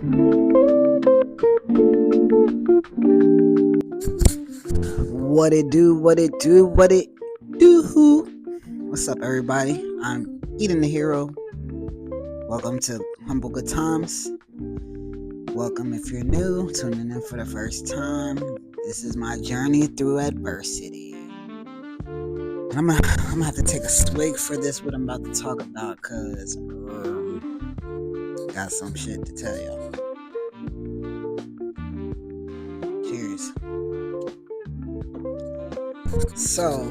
What it do, what it do, what it do. What's up, everybody? I'm Eden the Hero. Welcome to Humble Good Times. Welcome if you're new, tuning in for the first time. This is my journey through adversity. And I'm gonna have to take a swig for this, what I'm about to talk about, because got some shit to tell y'all. Cheers. So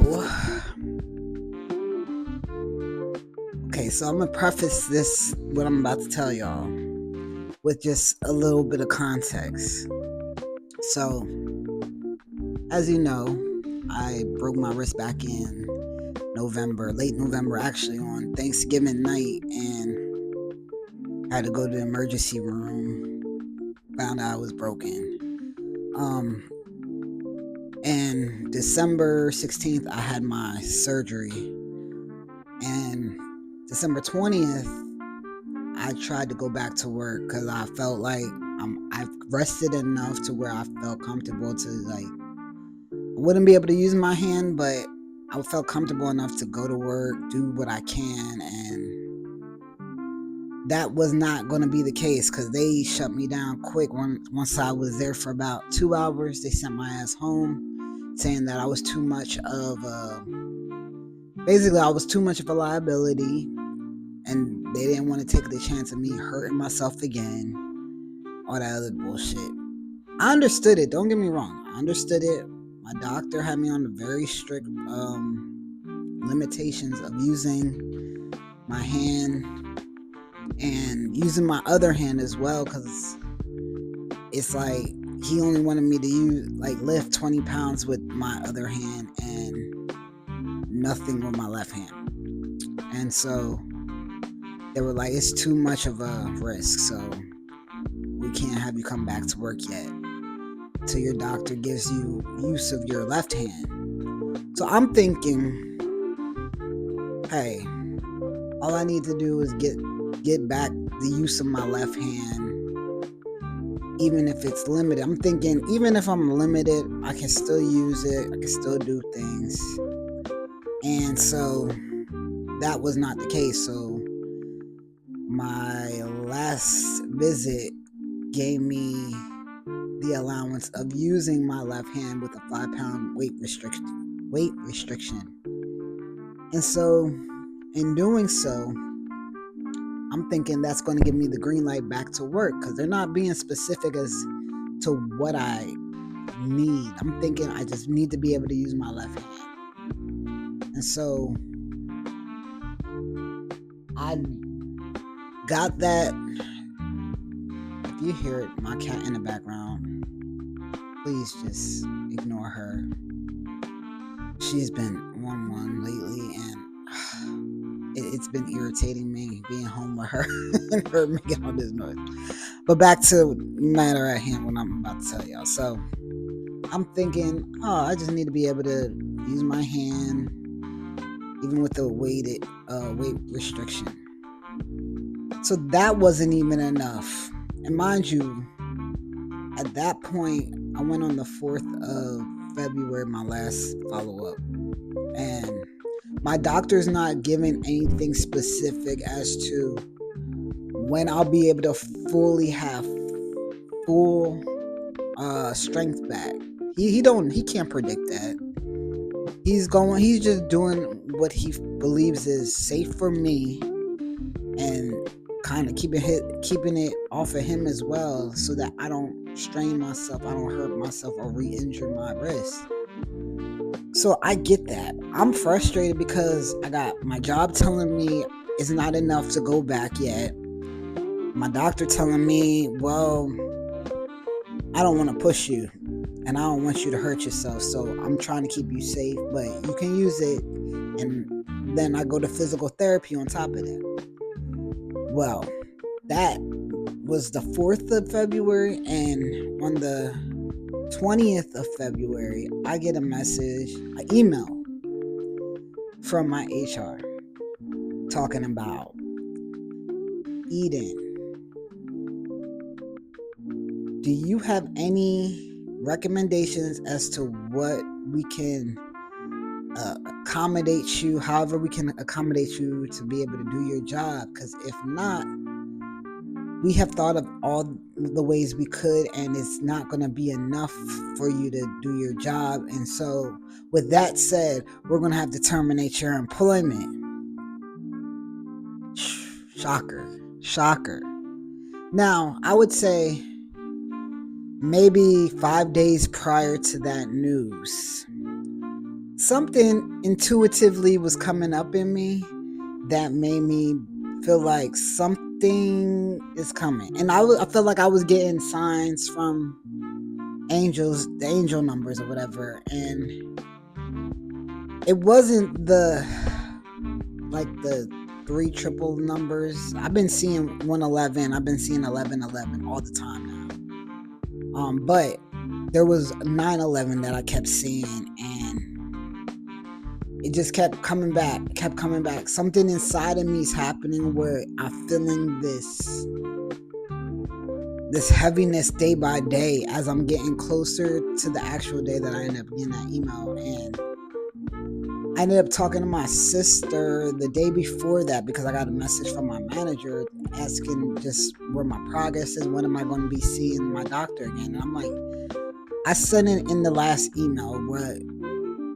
I'm gonna preface this, what I'm about to tell y'all, with just a little bit of context. So, as you know, I broke my wrist back in late November, actually on Thanksgiving night, and had to go to the emergency room. Found out I was broken. And December 16th, I had my surgery, and December 20th, I tried to go back to work because I felt like I've rested enough to where I felt comfortable to, I wouldn't be able to use my hand, but I felt comfortable enough to go to work, do what I can, and that was not going to be the case because they shut me down quick. Once I was there for about 2 hours, they sent my ass home, saying that I was too much of a liability, and they didn't want to take the chance of me hurting myself again, all that other bullshit. I understood it, don't get me wrong, I understood it. My doctor had me on the very strict limitations of using my hand and using my other hand as well, because it's like he only wanted me to lift 20 pounds with my other hand and nothing with my left hand. And so they were like, it's too much of a risk, so we can't have you come back to work yet till your doctor gives you use of your left hand. So I'm thinking, hey, all I need to do is get back the use of my left hand, even if it's limited. I'm thinking, even if I'm limited, I can still use it, I can still do things. And so that was not the case. So my last visit gave me the allowance of using my left hand with a 5-pound weight restriction. And so in doing so, I'm thinking that's going to give me the green light back to work, because they're not being specific as to what I need. I'm thinking I just need to be able to use my left hand. And so I got that. If you hear my cat in the background, please just ignore her. She's been on one lately, and it's been irritating me being home with her and her making all this noise. But back to the matter at hand, what I'm about to tell y'all. So I'm thinking, I just need to be able to use my hand, even with the weight restriction. So that wasn't even enough. And mind you, at that point, I went on the 4th of February, my last follow-up. And my doctor's not giving anything specific as to when I'll be able to fully have full strength back. He can't predict that. He's just doing what he believes is safe for me, and kind of keeping it off of him as well, so that I don't strain myself, I don't hurt myself or re-injure my wrist. So I get that. I'm frustrated because I got my job telling me it's not enough to go back yet. My doctor telling me, well, I don't want to push you and I don't want you to hurt yourself, so I'm trying to keep you safe, but you can use it. And then I go to physical therapy on top of that. Well, that was the 4th of February, and on the 20th of February, I get an email from my HR talking about, Eden, do you have any recommendations as to what we can accommodate you, however we can accommodate you to be able to do your job? Because if not, we have thought of all the ways we could, and it's not going to be enough for you to do your job. And so, with that said, we're going to have to terminate your employment. Shocker. Now, I would say maybe 5 days prior to that news, something intuitively was coming up in me that made me feel like something is coming. And I felt like I was getting signs from angels, the angel numbers or whatever. And it wasn't the 3 triple numbers. I've been seeing 111. I've been seeing 1111 all the time now. But there was 911 that I kept seeing, and it just kept coming back. Something inside of me is happening where I'm feeling this heaviness day by day as I'm getting closer to the actual day that I end up getting that email. And I ended up talking to my sister the day before that because I got a message from my manager asking just where my progress is, when am I going to be seeing my doctor again. And I'm like, I sent it in the last email what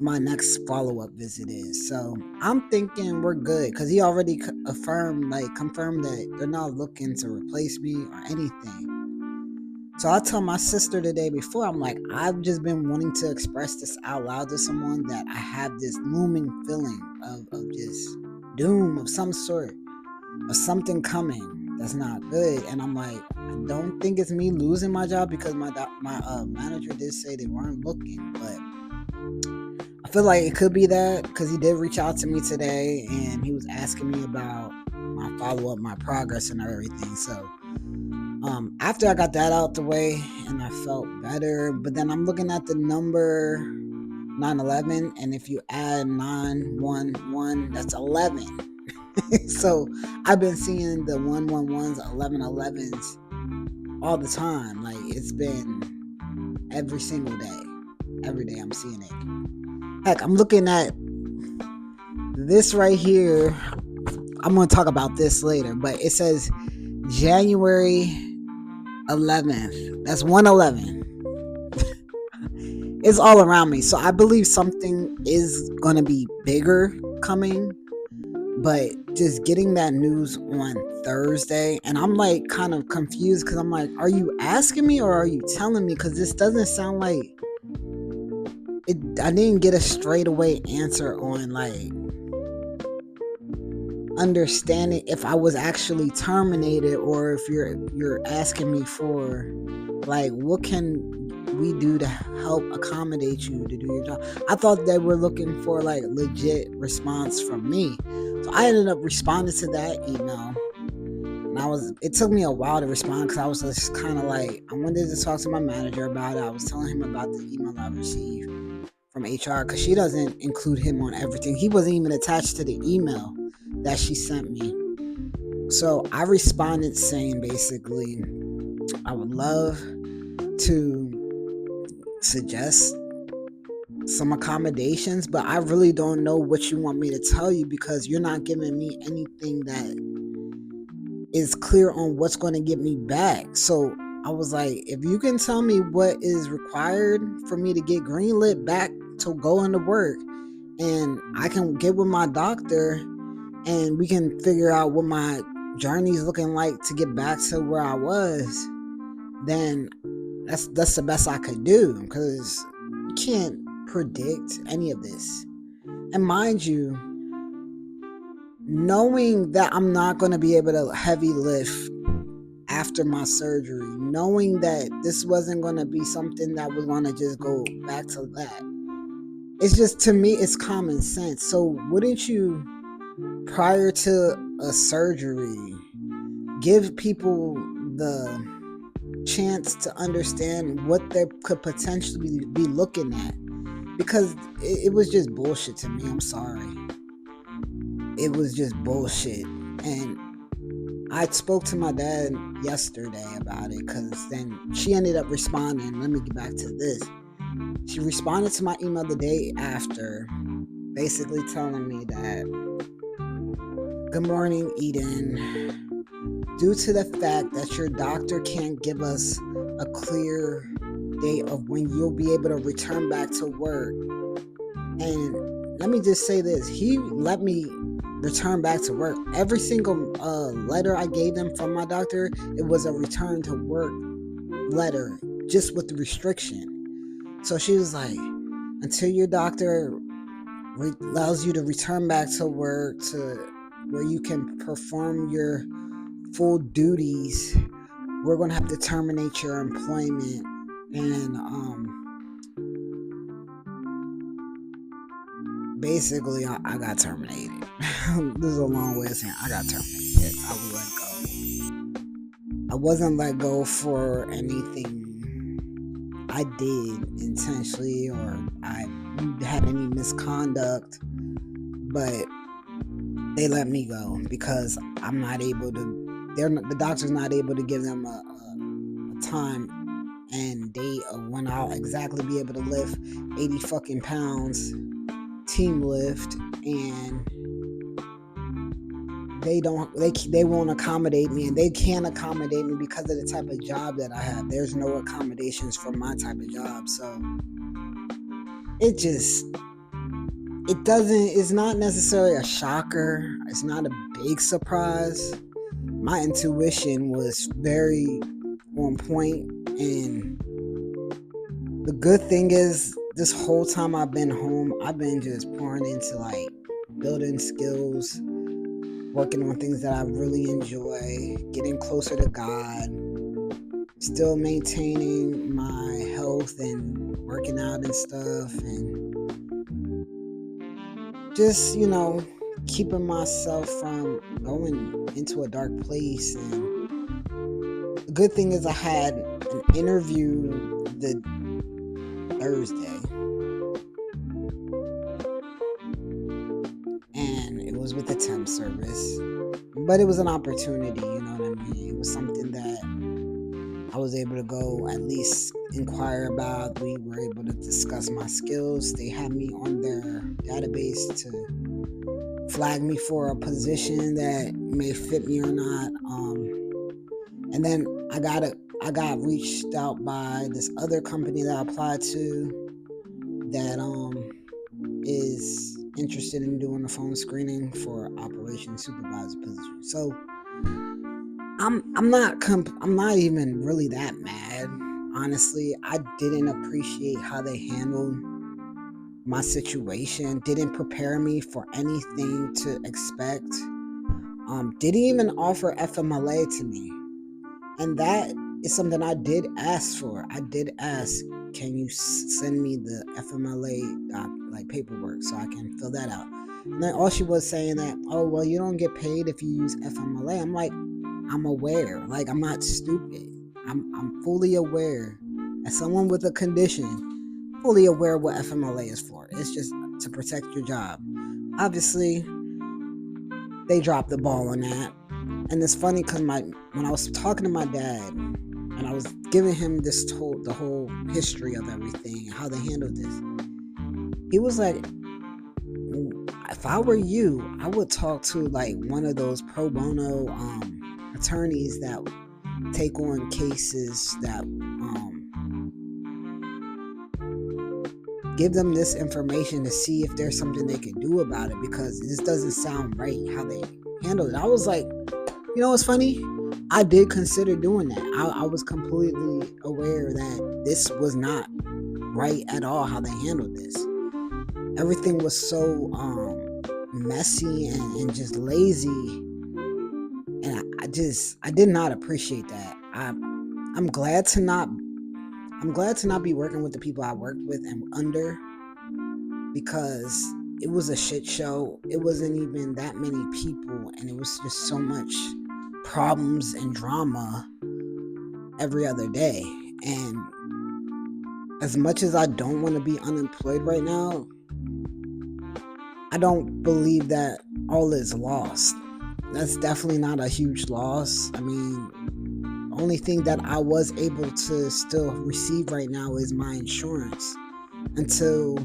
my next follow-up visit is. So I'm thinking we're good because he already confirmed that they're not looking to replace me or anything. So I told my sister the day before, I'm like, I've just been wanting to express this out loud to someone, that I have this looming feeling of just doom of some sort, of something coming that's not good. And I'm like, I don't think it's me losing my job because my manager did say they weren't looking, but I feel like it could be that because he did reach out to me today and he was asking me about my follow-up, my progress and everything. So after I got that out the way and I felt better, but then I'm looking at the number 911, and if you add 911, that's 11. So I've been seeing the 111s, 1111s all the time. Like, it's been every single day. Every day I'm seeing it. Heck, I'm looking at this right here. I'm going to talk about this later, but it says January 11th. That's 111. It's all around me. So I believe something is going to be bigger coming. But just getting that news on Thursday, and I'm like kind of confused because I'm like, are you asking me or are you telling me? Because this doesn't sound like it. I didn't get a straightaway answer on like understanding if I was actually terminated, or if you're asking me for like, what can we do to help accommodate you to do your job. I thought they were looking for like legit response from me. So I ended up responding to that email. And it took me a while to respond because I was just kind of like, I wanted to talk to my manager about it. I was telling him about the email I received from HR because she doesn't include him on everything. He wasn't even attached to the email that she sent me. So I responded saying basically, I would love to suggest some accommodations, but I really don't know what you want me to tell you because you're not giving me anything that is clear on what's going to get me back. So I was like, if you can tell me what is required for me to get greenlit back to go into work, and I can get with my doctor and we can figure out what my journey is looking like to get back to where I was, then that's the best I could do, because you can't predict any of this. And mind you, knowing that I'm not going to be able to heavy lift after my surgery, knowing that this wasn't going to be something that was going to just go back to that, it's just, to me, it's common sense. So wouldn't you, prior to a surgery, give people the chance to understand what they could potentially be looking at? Because it was just bullshit to me. I'm sorry. It was just bullshit. And I spoke to my dad yesterday about it because then she ended up responding. Let me get back to this. She responded to my email the day after, basically telling me that, "Good morning, Eden. Due to the fact that your doctor can't give us a clear date of when you'll be able to return back to work." And let me just say this, he let me return back to work. Every single letter I gave them from my doctor, it was a return to work letter, just with the restriction. So she was like, until your doctor allows you to return back to work to where you can perform your full duties, we're going to have to terminate your employment. And basically I got terminated. This is a long way of saying I got terminated. I was let go. I wasn't let go for anything I did intentionally or I had any misconduct, but they let me go because I'm not able to. The doctor's not able to give them a time and date of when I'll exactly be able to lift 80 fucking pounds, team lift, and they won't accommodate me, and they can't accommodate me because of the type of job that I have. There's no accommodations for my type of job, so it's not necessarily a shocker. It's not a big surprise. My intuition was very on point, and the good thing is this whole time I've been home, I've been just pouring into like building skills, working on things that I really enjoy, getting closer to God, still maintaining my health and working out and stuff, and just, keeping myself from going into a dark place. And the good thing is I had an interview the Thursday, and it was with the temp service, but it was an opportunity, you know what I mean? It was something that I was able to go at least inquire about. We were able to discuss my skills. They had me on their database to flag me for a position that may fit me or not. And then I got reached out by this other company that I applied to that is interested in doing a phone screening for operations supervisor position. So I'm not even really that mad. Honestly, I didn't appreciate how they handled my situation. Didn't prepare me for anything to expect. Didn't even offer FMLA to me, and that is something I did ask for. I did ask, can you send me the FMLA paperwork so I can fill that out? And then all she was saying that, oh well, you don't get paid if you use FMLA. I'm like, I'm aware. Like, I'm not stupid. I'm fully aware. As someone with a condition, fully aware what FMLA is for. It's just to protect your job. Obviously, they dropped the ball on that. And it's funny because when I was talking to my dad and I was giving him the whole history of everything, how they handled this, he was like, if I were you, I would talk to like one of those pro bono attorneys that take on cases that give them this information to see if there's something they can do about it, because this doesn't sound right how they handled it. I was like, you know what's funny? I did consider doing that. I was completely aware that this was not right at all how they handled this. Everything was so messy and just lazy, and I did not appreciate that. I'm glad to not be working with the people I worked with and under, because it was a shit show. It wasn't even that many people, and it was just so much problems and drama every other day. And as much as I don't want to be unemployed right now, I don't believe that all is lost. that's definitely not a huge loss. I mean, only thing that I was able to still receive right now is my insurance until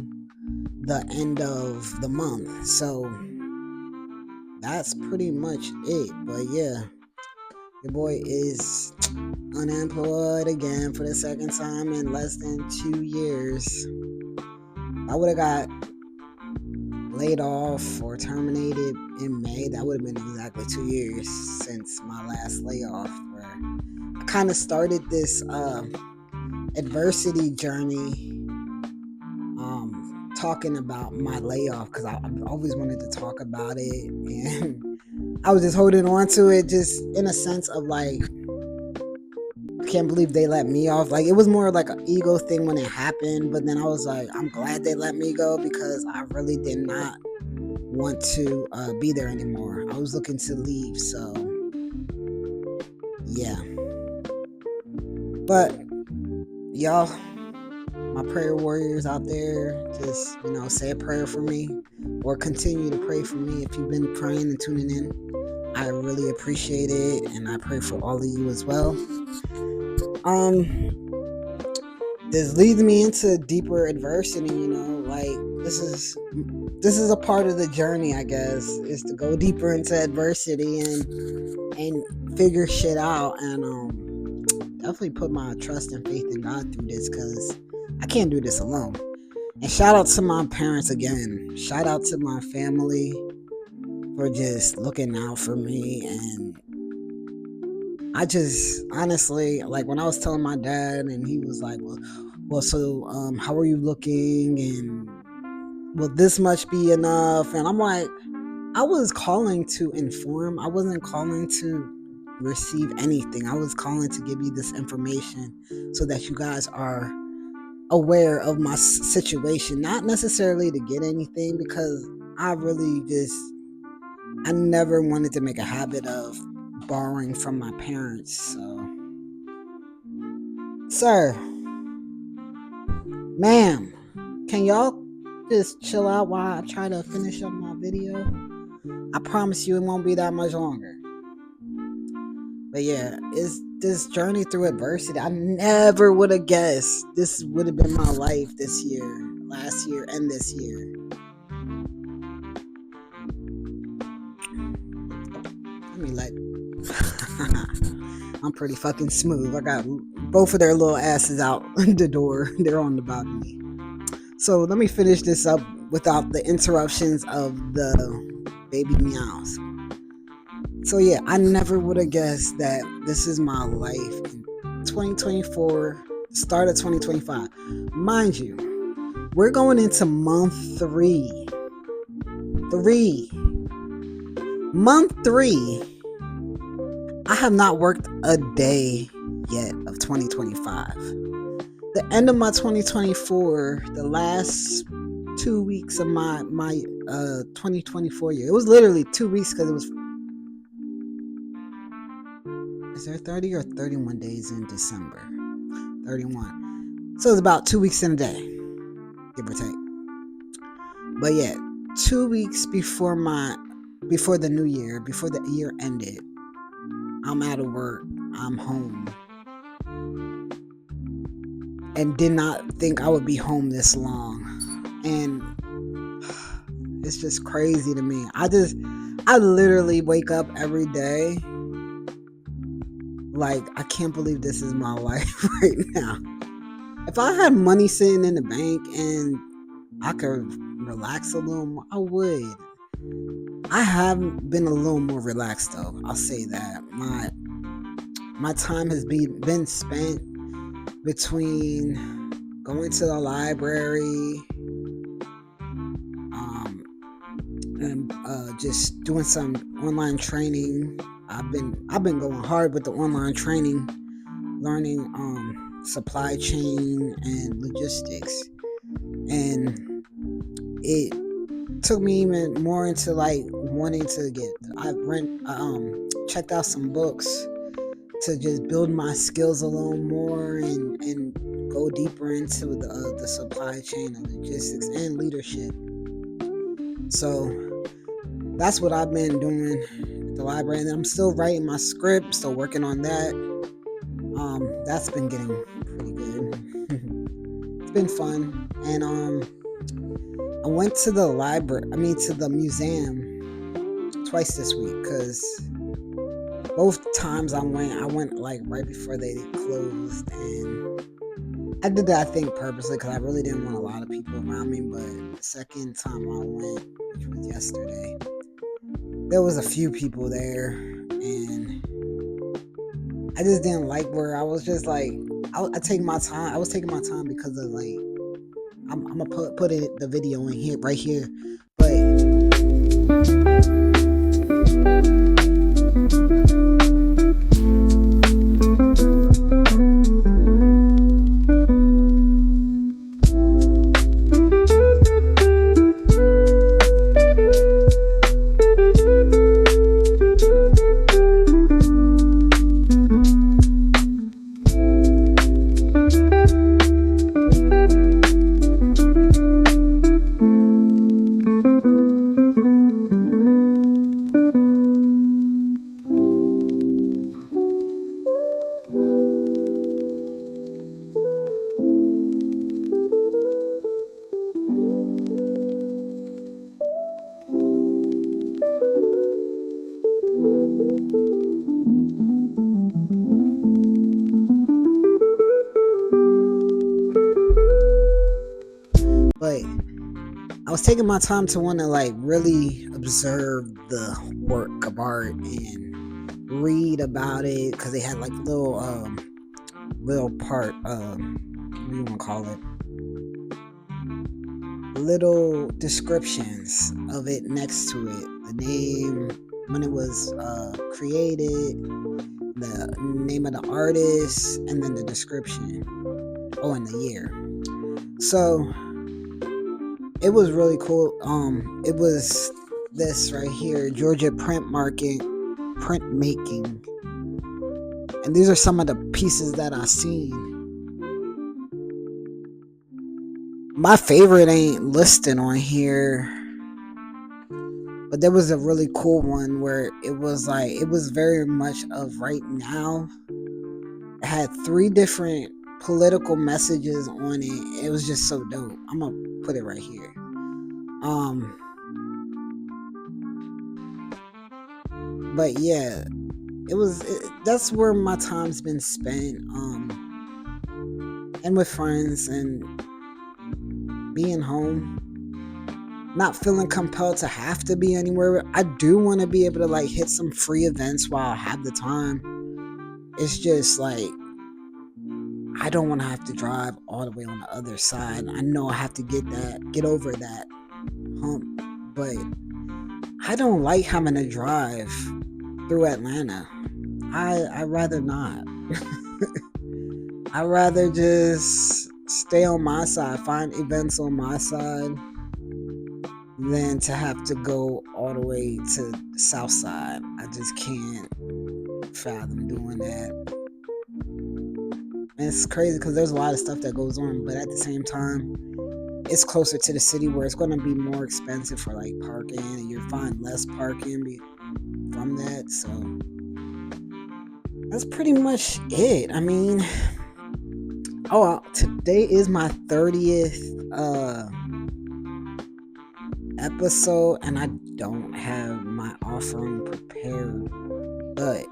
the end of the month. So that's pretty much it. But yeah, your boy is unemployed again for the second time in less than 2 years. I would have got laid off or terminated in May. That would have been exactly 2 years since my last layoff, where I kind of started this adversity journey, talking about my layoff because I've always wanted to talk about it, and I was just holding on to it, just in a sense of like, I can't believe they let me off. Like, it was more like an ego thing when it happened, but then I was like, I'm glad they let me go because I really did not want to be there anymore. I was looking to leave, so yeah. But y'all, my prayer warriors out there, just say a prayer for me, or continue to pray for me if you've been praying and tuning in. I really appreciate it, and I pray for all of you as well. This leads me into deeper adversity. Like, this is a part of the journey, I guess, is to go deeper into adversity and figure shit out, and definitely put my trust and faith in God through this, because I can't do this alone. And shout out to my parents again. Shout out to my family for just looking out for me. And I just honestly, like, when I was telling my dad, and he was like, well, so how are you looking, and will this much be enough? And I'm like, I was calling to inform. I wasn't calling to receive anything. I was calling to give you this information so that you guys are aware of my situation, not necessarily to get anything, because I never wanted to make a habit of borrowing from my parents. So, sir, ma'am, can y'all just chill out while I try to finish up my video? I promise you it won't be that much longer. But yeah, it's this journey through adversity. I never would have guessed this would have been my life this year, last year, and this year. I'm pretty fucking smooth. I got both of their little asses out the door. They're on the balcony. So let me finish this up without the interruptions of the baby meows. So yeah, I never would have guessed that this is my life in 2024, start of 2025. Mind you, we're going into month 3. Month 3. I have not worked a day yet of 2025. The end of my 2024, the last 2 weeks of my 2024 year. It was literally 2 weeks, because it was. Is there 30 or 31 days in December? 31. So it's about 2 weeks in a day, give or take. But yeah, 2 weeks before the new year, before the year ended, I'm out of work. I'm home. And did not think I would be home this long. And it's just crazy to me. I literally wake up every day like, I can't believe this is my life right now. If I had money sitting in the bank and I could relax a little more, I would. I have been a little more relaxed, though. I'll say that. My time has been spent between going to the library, and just doing some online training. I've been going hard with the online training, learning supply chain and logistics, and it took me even more into like wanting to checked out some books to just build my skills a little more, and go deeper into the supply chain and logistics and leadership. So that's what I've been doing at the library, and I'm still writing my script, still working on that. That's been getting pretty good. It's been fun, and I went to the library. I mean, to the museum twice this week because both times I went like right before they closed, and I did that I think purposely because I really didn't want a lot of people around me. But the second time I went, which was yesterday, there was a few people there, and I just didn't like where I was just like I take my time. I was taking my time because of like I'm gonna put the video in here right here, but I was taking my time to want to like really observe the work of art and read about it because they had like little part what do you want to call it, little descriptions of it next to it, the name, when it was created, the name of the artist, and then the description, and the year. So it was really cool. It was this right here, Georgia Printmaking, and these are some of the pieces that I seen. My favorite ain't listed on here, but there was a really cool one where it was very much of right now. It had 3 different political messages on it. It was just so dope. I'm gonna put it right here. But yeah, that's where my time's been spent, and with friends and being home, not feeling compelled to have to be anywhere. I do want to be able to like hit some free events while I have the time. It's just like I don't want to have to drive all the way on the other side. I know I have to get over that hump, but I don't like having to drive through Atlanta. I'd rather not. I'd rather just stay on my side, find events on my side, than to have to go all the way to the south side. I just can't fathom doing that. And it's crazy because there's a lot of stuff that goes on, but at the same time, it's closer to the city where it's going to be more expensive for like parking, and you'll find less parking from that. So that's pretty much it. I mean, today is my 30th episode, and I don't have my offering prepared, but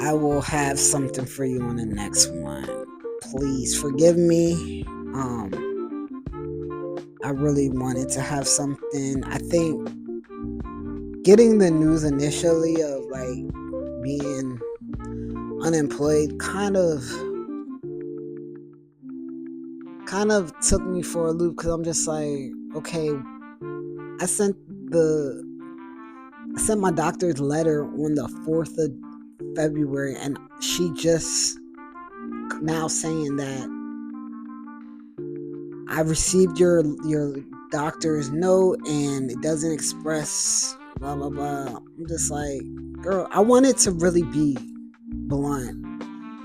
I will have something for you on the next one. Please forgive me. I really wanted to have something. I think getting the news initially of like being unemployed kind of took me for a loop, because I'm just like, okay, I sent my doctor's letter on the 4th of February, and she just now saying that I received your doctor's note and it doesn't express blah blah blah. I'm just like, girl, I wanted to really be blunt,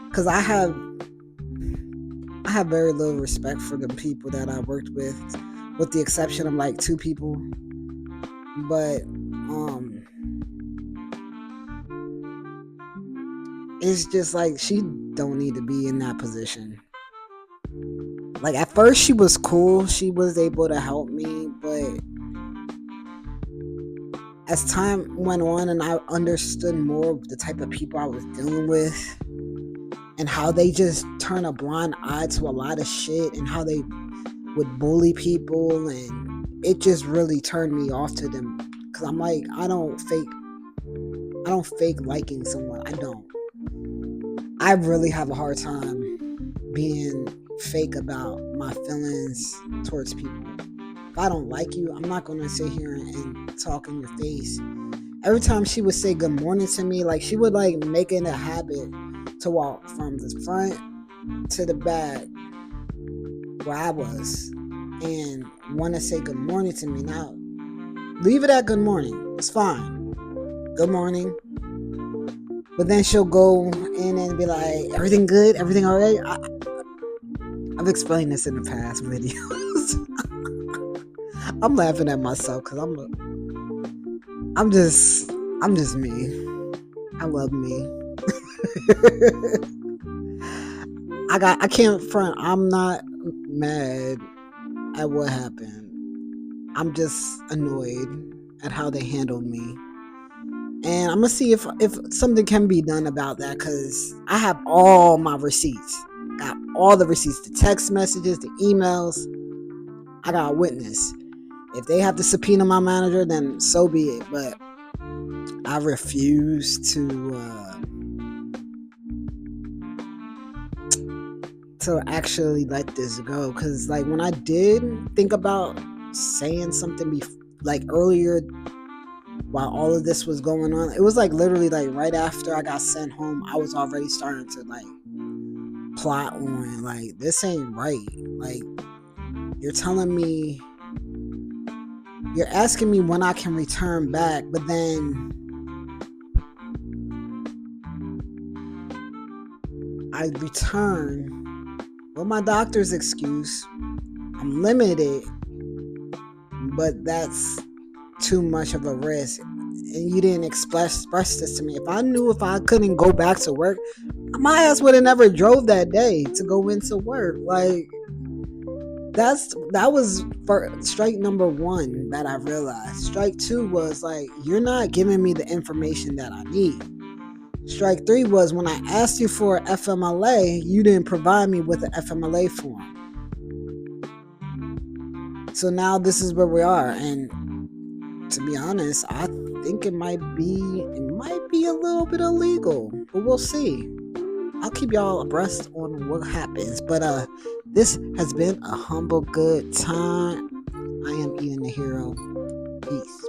because I have very little respect for the people that I worked with the exception of like 2 people. But it's just like she don't need to be in that position. Like at first she was cool, she was able to help me, but as time went on and I understood more of the type of people I was dealing with and how they just turn a blind eye to a lot of shit and how they would bully people, and it just really turned me off to them, because I'm like, I don't fake liking someone. I really have a hard time being fake about my feelings towards people. If I don't like you, I'm not going to sit here and talk in your face. Every time she would say good morning to me, like she would like make it a habit to walk from the front to the back where I was and want to say good morning to me. Now, leave it at good morning. It's fine. Good morning. But then she'll go in and be like, everything good? Everything all right? I've explained this in the past videos. I'm laughing at myself because I'm just me. I love me. I can't front. I'm not mad at what happened. I'm just annoyed at how they handled me. And I'm gonna see if something can be done about that, because I have all my receipts. Got all the receipts, the text messages, the emails. I got a witness. If they have to subpoena my manager, then so be it. But I refuse to actually let this go, because like when I did think about saying something like earlier while all of this was going on, it was like literally like right after I got sent home, I was already starting to like plot on like, this ain't right. Like, you're asking me when I can return back, but then I return with my doctor's excuse. I'm limited, but that's too much of a risk. And you didn't express this to me. If I knew if I couldn't go back to work, my ass would have never drove that day to go into work. Like, that was for strike number 1 that I realized. Strike 2 was like, you're not giving me the information that I need. Strike 3 was when I asked you for FMLA, you didn't provide me with an FMLA form. So now this is where we are, and to be honest, I think it might be a little bit illegal, but we'll see. I'll keep y'all abreast on what happens. But this has been a humble good time. I am Ian the Hero. Peace.